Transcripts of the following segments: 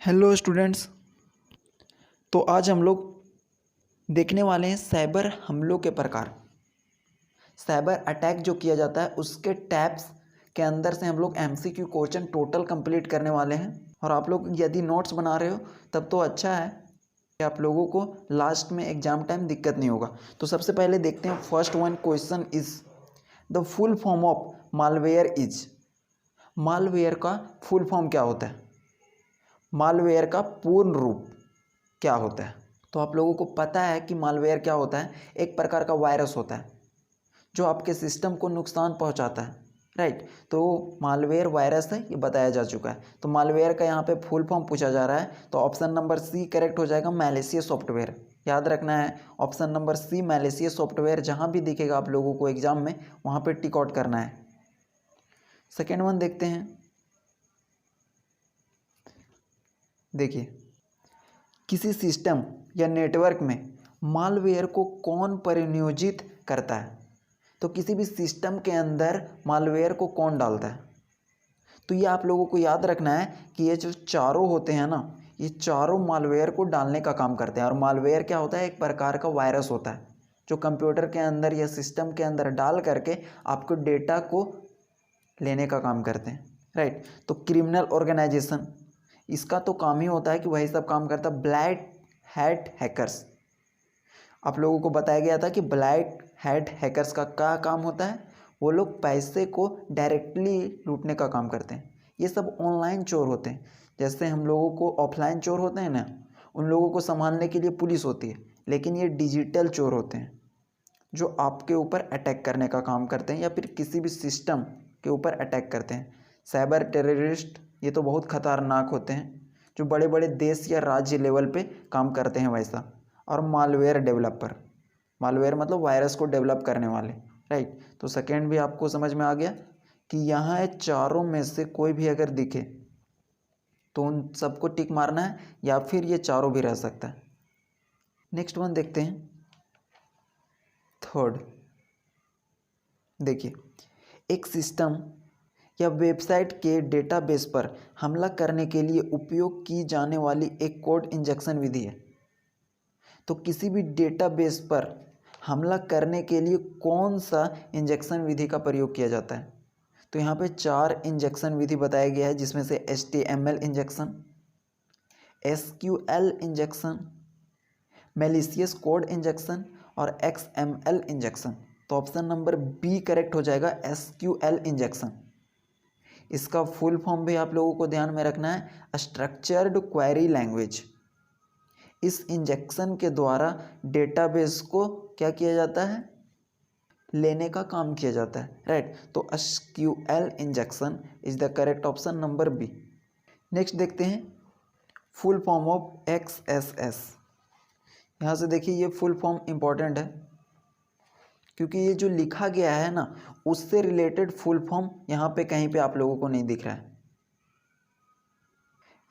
Hello students. तो आज हम लोग देखने वाले हैं साइबर हमलों के प्रकार। साइबर अटैक जो किया जाता है उसके टैब्स के अंदर से हम लोग एमसीक्यू क्वेश्चन टोटल कंप्लीट करने वाले हैं। और आप लोग यदि नोट्स बना रहे हो तब तो अच्छा है कि आप लोगों को लास्ट में एग्जाम टाइम दिक्कत नहीं होगा। तो सबसे पहले देखते हैं first one question is the full form of malware is. Malware का फुल फॉर्म क्या होता है? मालवेयर का पूर्ण रूप क्या होता है? तो आप लोगों को पता है कि मालवेयर क्या होता है। एक प्रकार का वायरस होता है जो आपके सिस्टम को नुकसान पहुंचाता है, राइट। तो मालवेयर वायरस है, ये बताया जा चुका है। तो मालवेयर का यहाँ पे फुल फॉर्म पूछा जा रहा है, तो ऑप्शन नंबर सी करेक्ट हो जाएगा, मैलिशियस सॉफ्टवेयर। याद रखना है option number C malicious software. जहाँ भी दिखेगा आप लोगों को एग्जाम में वहाँ पर टिक आउट करना है। सेकेंड वन देखते हैं। देखिए, किसी सिस्टम या नेटवर्क में मालवेयर को कौन परिनियोजित करता है? तो किसी भी सिस्टम के अंदर मालवेयर को कौन डालता है? तो ये आप लोगों को याद रखना है कि ये जो चारों होते हैं ना, ये चारों मालवेयर को डालने का काम करते हैं। और मालवेयर क्या होता है? एक प्रकार का वायरस होता है जो कंप्यूटर के अंदर या सिस्टम के अंदर डाल करके आपको डेटा को लेने का काम करते हैं, राइट। तो क्रिमिनल ऑर्गेनाइजेशन, इसका तो काम ही होता है कि वही सब काम करता है। ब्लैक हैट हैकर्स, आप लोगों को बताया गया था कि ब्लैक हैट हैकर्स का क्या काम होता है? वो लोग पैसे को डायरेक्टली लूटने का काम करते हैं। ये सब ऑनलाइन चोर होते हैं। जैसे हम लोगों को ऑफलाइन चोर होते हैं ना, उन लोगों को संभालने के लिए पुलिस होती है, लेकिन ये डिजिटल चोर होते हैं जो आपके ऊपर अटैक करने का काम करते हैं या फिर किसी भी सिस्टम के ऊपर अटैक करते हैं। साइबर टेररिस्ट, ये तो बहुत खतरनाक होते हैं जो बड़े बड़े देश या राज्य लेवल पे काम करते हैं वैसा। और मालवेयर डेवलपर, मालवेयर मतलब वायरस को डेवलप करने वाले, राइट। तो सेकेंड भी आपको समझ में आ गया कि यहाँ चारों में से कोई भी अगर दिखे तो उन सबको टिक मारना है, या फिर ये चारों भी रह सकता है। नेक्स्ट वन देखते हैं, थर्ड। देखिए, एक सिस्टम या वेबसाइट के डेटाबेस पर हमला करने के लिए उपयोग की जाने वाली एक कोड इंजेक्शन विधि है। तो किसी भी डेटाबेस पर हमला करने के लिए कौन सा इंजेक्शन विधि का प्रयोग किया जाता है? तो यहाँ पे 4 इंजेक्शन विधि बताया गया है, जिसमें से HTML injection, SQL injection, malicious code injection और XML इंजेक्शन। तो ऑप्शन नंबर बी करेक्ट हो जाएगा, SQL इंजेक्शन। इसका फुल फॉर्म भी आप लोगों को ध्यान में रखना है, स्ट्रक्चर्ड क्वेरी लैंग्वेज। इस इंजेक्शन के द्वारा डेटाबेस को क्या किया जाता है? लेने का काम किया जाता है, राइट। तो SQL injection is the correct option number B. Next देखते हैं फुल फॉर्म ऑफ XSS। यहाँ से देखिए, ये फुल फॉर्म इंपॉर्टेंट है क्योंकि ये जो लिखा गया है ना, उससे रिलेटेड फुल फॉर्म यहाँ पे कहीं पे आप लोगों को नहीं दिख रहा है।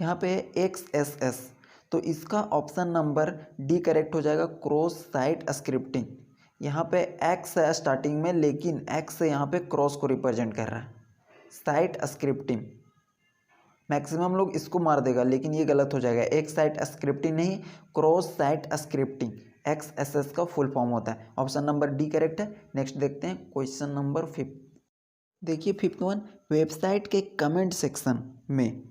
यहाँ पे है XSS, तो इसका ऑप्शन नंबर डी करेक्ट हो जाएगा, क्रॉस साइट स्क्रिप्टिंग। यहाँ पे एक्स है स्टार्टिंग में, लेकिन एक्स से यहाँ पे क्रॉस को रिप्रेजेंट कर रहा है। साइट स्क्रिप्टिंग, मैक्सिमम लोग इसको मार देगा, लेकिन ये गलत हो जाएगा। एक साइट स्क्रिप्टिंग नहीं, क्रॉस साइट स्क्रिप्टिंग XSS का फुल फॉर्म होता है। ऑप्शन नंबर डी करेक्ट है। नेक्स्ट देखते हैं क्वेश्चन नंबर 5। देखिए फिफ्थ वन, वेबसाइट के कमेंट सेक्शन में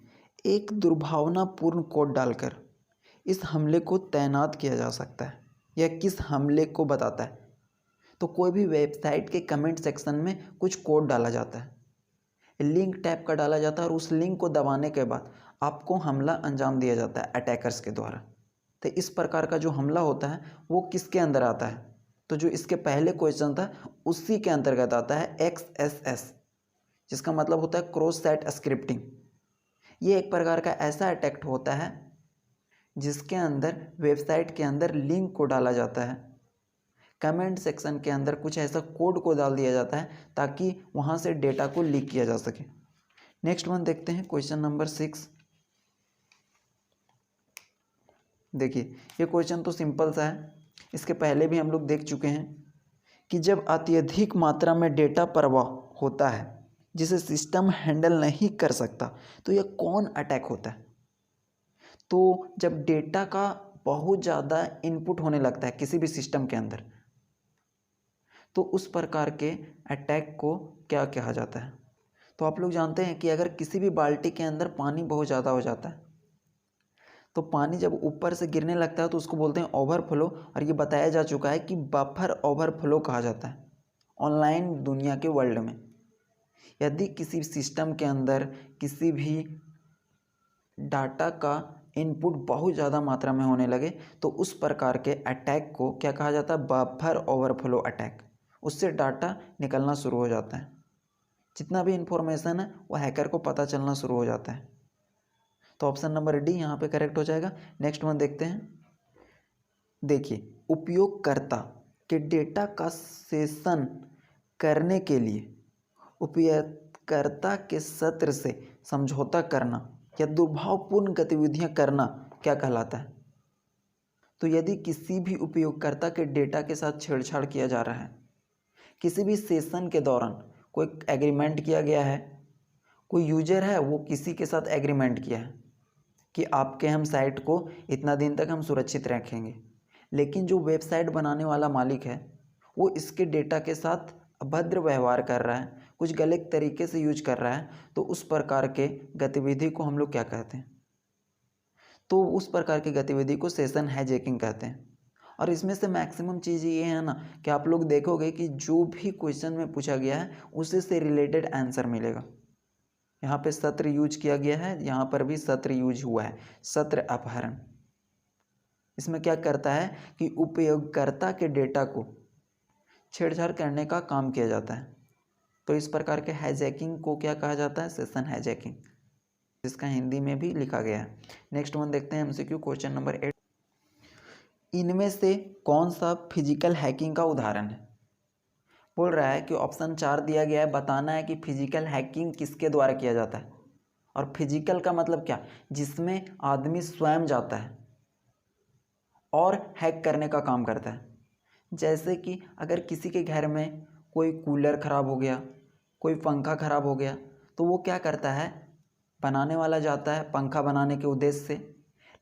एक दुर्भावनापूर्ण कोड डालकर इस हमले को तैनात किया जा सकता है। यह किस हमले को बताता है? तो कोई भी वेबसाइट के कमेंट सेक्शन में कुछ कोड डाला जाता है, लिंक टाइप का डाला जाता है, और उस लिंक को दबाने के बाद आपको हमला अंजाम दिया जाता है अटैकर्स के द्वारा। तो इस प्रकार का जो हमला होता है वो किसके अंदर आता है? तो जो इसके पहले क्वेश्चन था उसी के अंतर्गत आता है XSS, जिसका मतलब होता है क्रॉस साइट स्क्रिप्टिंग। ये एक प्रकार का ऐसा अटैक होता है जिसके अंदर वेबसाइट के अंदर लिंक को डाला जाता है, कमेंट सेक्शन के अंदर कुछ ऐसा कोड को डाल दिया जाता है ताकि वहाँ से डेटा को लीक किया जा सके। नेक्स्ट वन देखते हैं क्वेश्चन नंबर 6। देखिए, ये क्वेश्चन तो सिंपल सा है, इसके पहले भी हम लोग देख चुके हैं कि जब अत्यधिक मात्रा में डेटा प्रवाह होता है जिसे सिस्टम हैंडल नहीं कर सकता, तो यह कौन अटैक होता है? तो जब डेटा का बहुत ज़्यादा इनपुट होने लगता है किसी भी सिस्टम के अंदर, तो उस प्रकार के अटैक को क्या कहा जाता है? तो आप लोग जानते हैं कि अगर किसी भी बाल्टी के अंदर पानी बहुत ज़्यादा हो जाता है, तो पानी जब ऊपर से गिरने लगता है तो उसको बोलते हैं ओवरफ्लो, और ये बताया जा चुका है कि बफर ओवरफ्लो कहा जाता है ऑनलाइन दुनिया के वर्ल्ड में। यदि किसी सिस्टम के अंदर किसी भी डाटा का इनपुट बहुत ज़्यादा मात्रा में होने लगे, तो उस प्रकार के अटैक को क्या कहा जाता है? Buffer overflow attack. उससे डाटा निकलना शुरू हो जाता है, जितना भी इंफॉर्मेशन है वो हैकर को पता चलना शुरू हो जाता है। तो ऑप्शन नंबर डी यहाँ पे करेक्ट हो जाएगा। नेक्स्ट वन देखते हैं। देखिए, उपयोगकर्ता के डेटा का सेशन करने के लिए उपयोगकर्ता के सत्र से समझौता करना या दुर्भावपूर्ण गतिविधियां करना क्या कहलाता है? तो यदि किसी भी उपयोगकर्ता के डेटा के साथ छेड़छाड़ किया जा रहा है, किसी भी सेशन के दौरान कोई एग्रीमेंट किया गया है, कोई यूजर है वो किसी के साथ एग्रीमेंट किया है कि आपके हम साइट को इतना दिन तक हम सुरक्षित रखेंगे, लेकिन जो वेबसाइट बनाने वाला मालिक है वो इसके डेटा के साथ अभद्र व्यवहार कर रहा है, कुछ गलत तरीके से यूज कर रहा है, तो उस प्रकार के गतिविधि को हम लोग क्या कहते हैं? तो उस प्रकार की गतिविधि को सेशन हाईजैकिंग कहते हैं। और इसमें से मैक्सिमम चीज़ ये है ना कि आप लोग देखोगे कि जो भी क्वेश्चन में पूछा गया है उसी से रिलेटेड आंसर मिलेगा। यहाँ पे सत्र यूज किया गया है, यहाँ पर भी सत्र यूज हुआ है, सत्र अपहरण। इसमें क्या करता है कि उपयोगकर्ता के डेटा को छेड़छाड़ करने का काम किया जाता है। तो इस प्रकार के हाईजैकिंग को क्या कहा जाता है? सेशन हाईजैकिंग, जिसका हिंदी में भी लिखा गया है। नेक्स्ट वन देखते हैं एमसीक्यू क्वेश्चन नंबर 8। इनमें से कौन सा फिजिकल हैकिंग का उदाहरण है? बोल रहा है कि ऑप्शन 4 दिया गया है, बताना है कि फिजिकल हैकिंग किसके द्वारा किया जाता है। और फिजिकल का मतलब क्या? जिसमें आदमी स्वयं जाता है और हैक करने का काम करता है। जैसे कि अगर किसी के घर में कोई कूलर ख़राब हो गया, कोई पंखा ख़राब हो गया, तो वो क्या करता है? बनाने वाला जाता है पंखा बनाने के उद्देश्य से,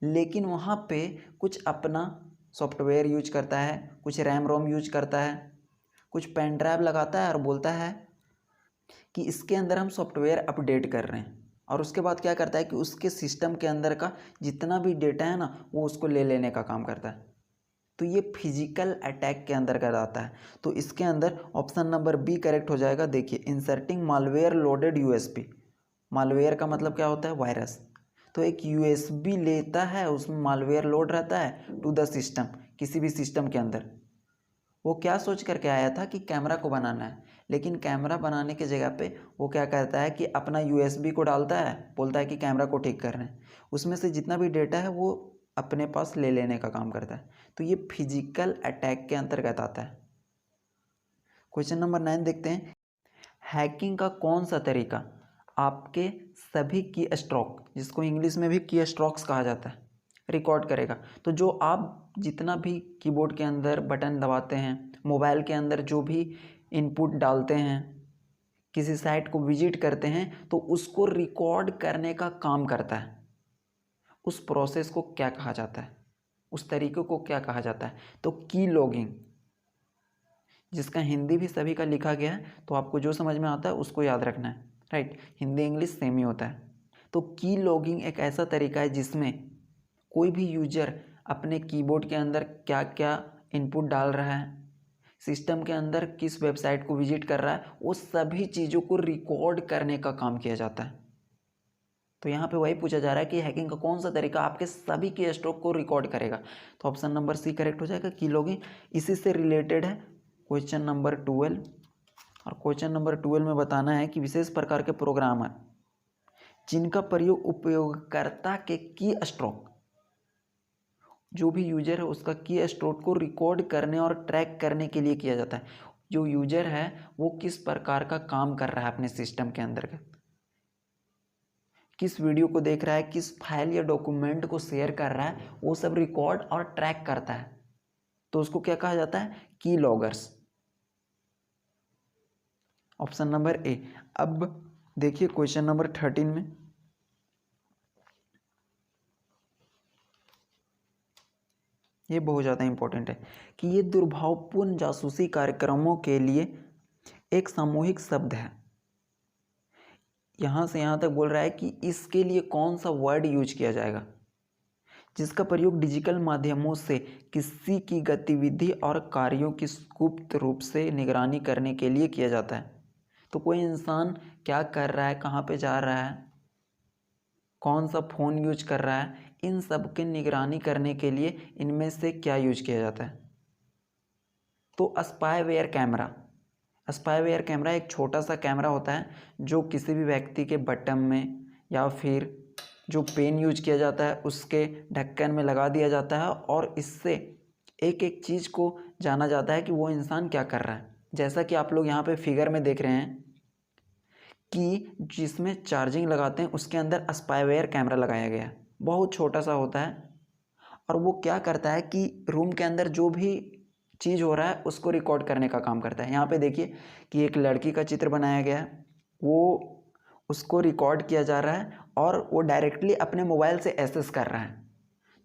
लेकिन वहाँ पे कुछ अपना सॉफ्टवेयर यूज करता है, कुछ रैम रोम यूज करता है, कुछ पेन ड्राइव लगाता है और बोलता है कि इसके अंदर हम सॉफ्टवेयर अपडेट कर रहे हैं, और उसके बाद क्या करता है कि उसके सिस्टम के अंदर का जितना भी डेटा है ना वो उसको ले लेने का काम करता है। तो ये फिजिकल अटैक के अंतर्गत आता है। तो इसके अंदर ऑप्शन नंबर बी करेक्ट हो जाएगा। देखिए, inserting malware loaded USB. Malware का मतलब क्या होता है? वायरस। तो एक यूएसबी लेता है, उसमें मालवेयर लोड रहता है टू द सिस्टम, किसी भी सिस्टम के अंदर। वो क्या सोच करके आया था कि कैमरा को बनाना है, लेकिन कैमरा बनाने के जगह पे वो क्या करता है कि अपना यूएसबी को डालता है, बोलता है कि कैमरा को ठीक कर रहे हैं, उसमें से जितना भी डेटा है वो अपने पास ले लेने का काम करता है। तो ये फिजिकल अटैक के अंतर्गत आता है। क्वेश्चन नंबर 9 देखते हैं। हैकिंग का कौन सा तरीका आपके सभी की स्ट्रोक, जिसको इंग्लिश में भी की स्ट्रोक्स कहा जाता है, रिकॉर्ड करेगा? तो जो आप जितना भी कीबोर्ड के अंदर बटन दबाते हैं, मोबाइल के अंदर जो भी इनपुट डालते हैं, किसी साइट को विजिट करते हैं, तो उसको रिकॉर्ड करने का काम करता है। उस प्रोसेस को क्या कहा जाता है? उस तरीके को क्या कहा जाता है? तो की लॉगिंग, जिसका हिंदी भी सभी का लिखा गया है, तो आपको जो समझ में आता है उसको याद रखना है, राइट? हिंदी इंग्लिश सेम ही होता है। तो की लॉगिंग एक ऐसा तरीका है जिसमें कोई भी यूजर अपने कीबोर्ड के अंदर क्या क्या इनपुट डाल रहा है, सिस्टम के अंदर किस वेबसाइट को विजिट कर रहा है, वो सभी चीज़ों को रिकॉर्ड करने का काम किया जाता है। तो यहाँ पे वही पूछा जा रहा है कि हैकिंग का कौन सा तरीका आपके सभी की स्ट्रोक को रिकॉर्ड करेगा? तो ऑप्शन नंबर सी करेक्ट हो जाएगा, की लॉगिंग। इसी से रिलेटेड है क्वेश्चन नंबर 12। और क्वेश्चन नंबर 12 में बताना है कि विशेष प्रकार के प्रोग्रामर जिनका प्रयोग उपयोगकर्ता के की स्ट्रोक, जो भी यूजर है उसका की स्ट्रोक को रिकॉर्ड करने और ट्रैक करने के लिए किया जाता है। जो यूजर है वो किस प्रकार का काम कर रहा है अपने सिस्टम के अंदर, किस वीडियो को देख रहा है, किस फाइल या डॉक्यूमेंट को शेयर कर रहा है, वो सब रिकॉर्ड और ट्रैक करता है। तो उसको क्या कहा जाता है? की लॉगर्स। Option number A. अब देखिए क्वेश्चन नंबर 13 में, ये बहुत ज़्यादा इम्पोर्टेंट है कि ये दुर्भावपूर्ण जासूसी कार्यक्रमों के लिए एक सामूहिक शब्द है। यहाँ से यहाँ तक बोल रहा है कि इसके लिए कौन सा वर्ड यूज किया जाएगा, जिसका प्रयोग डिजिटल माध्यमों से किसी की गतिविधि और कार्यों की गुप्त रूप से निगरानी करने के लिए किया जाता है। तो कोई इंसान क्या कर रहा है, कहाँ पे जा रहा है, कौन सा फ़ोन यूज कर रहा है, इन सब की निगरानी करने के लिए इनमें से क्या यूज किया जाता है। तो स्पाईवेयर कैमरा, स्पाईवेयर कैमरा एक छोटा सा कैमरा होता है जो किसी भी व्यक्ति के बटन में या फिर जो पेन यूज किया जाता है उसके ढक्कन में लगा दिया जाता है और इससे एक एक चीज़ को जाना जाता है कि वो इंसान क्या कर रहा है। जैसा कि आप लोग यहाँ पे फिगर में देख रहे हैं कि जिसमें चार्जिंग लगाते हैं उसके अंदर स्पाईवेयर कैमरा लगाया गया है, बहुत छोटा सा होता है और वो क्या करता है कि रूम के अंदर जो भी चीज़ हो रहा है उसको रिकॉर्ड करने का काम करता है। यहाँ पे देखिए कि एक लड़की का चित्र बनाया गया है, वो उसको रिकॉर्ड किया जा रहा है और वो डायरेक्टली अपने मोबाइल से एक्सेस कर रहा है।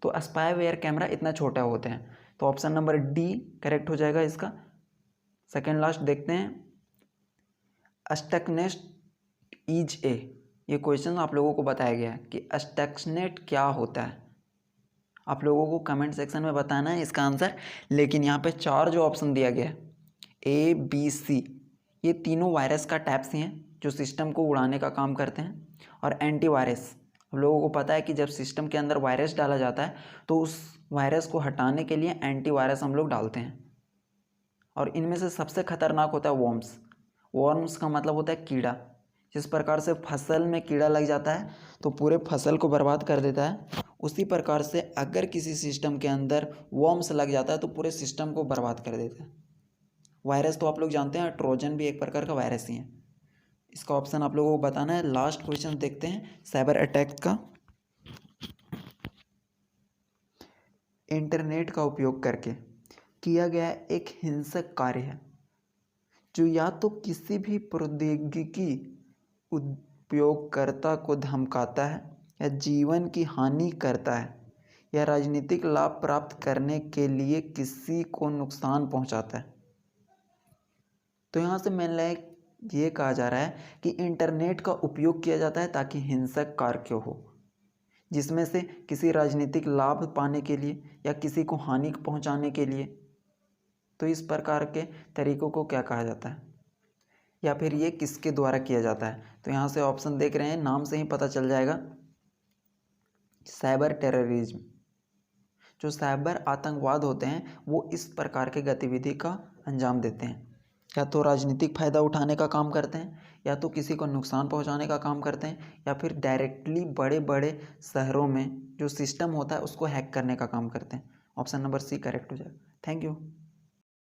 तो स्पाईवेयर कैमरा इतना छोटा होते हैं। तो ऑप्शन नंबर डी करेक्ट हो जाएगा इसका। सेकेंड लास्ट देखते हैं, स्टकनेट इज ए, ये क्वेश्चन आप लोगों को बताया गया है कि स्टक्सनेट क्या होता है। आप लोगों को कमेंट सेक्शन में बताना है इसका आंसर। लेकिन यहाँ पे 4 जो ऑप्शन दिया गया है A, B, C, ये तीनों वायरस का टाइप्स हैं जो सिस्टम को उड़ाने का काम करते हैं। और एंटीवायरस, आप लोगों को पता है कि जब सिस्टम के अंदर वायरस डाला जाता है तो उस वायरस को हटाने के लिए एंटीवायरस हम लोग डालते हैं। और इनमें से सबसे खतरनाक होता है वॉर्म्स। वॉर्म्स का मतलब होता है कीड़ा। जिस प्रकार से फसल में कीड़ा लग जाता है तो पूरे फसल को बर्बाद कर देता है, उसी प्रकार से अगर किसी सिस्टम के अंदर वॉर्म्स लग जाता है तो पूरे सिस्टम को बर्बाद कर देता है। वायरस तो आप लोग जानते हैं, ट्रोजन भी एक प्रकार का वायरस ही है। इसका ऑप्शन आप लोगों को बताना है। लास्ट क्वेश्चन देखते हैं साइबर अटैक का। इंटरनेट का उपयोग करके किया गया एक हिंसक कार्य है जो या तो किसी भी प्रौद्योगिकी उपयोगकर्ता को धमकाता है या जीवन की हानि करता है या राजनीतिक लाभ प्राप्त करने के लिए किसी को नुकसान पहुंचाता है। तो यहाँ से मैंने ये कहा जा रहा है कि इंटरनेट का उपयोग किया जाता है ताकि हिंसक कार्य हो, जिसमें से किसी राजनीतिक लाभ पाने के लिए या किसी को हानि पहुंचाने के लिए। तो इस प्रकार के तरीकों को क्या कहा जाता है या फिर ये किसके द्वारा किया जाता है। तो यहाँ से ऑप्शन देख रहे हैं, नाम से ही पता चल जाएगा, साइबर टेररिज्म। जो साइबर आतंकवाद होते हैं वो इस प्रकार के गतिविधि का अंजाम देते हैं, या तो राजनीतिक फ़ायदा उठाने का काम करते हैं, या तो किसी को नुकसान पहुंचाने का काम करते हैं, या फिर डायरेक्टली बड़े बड़े शहरों में जो सिस्टम होता है उसको हैक करने का काम करते हैं। ऑप्शन नंबर सी करेक्ट हो जाएगा। Thank you.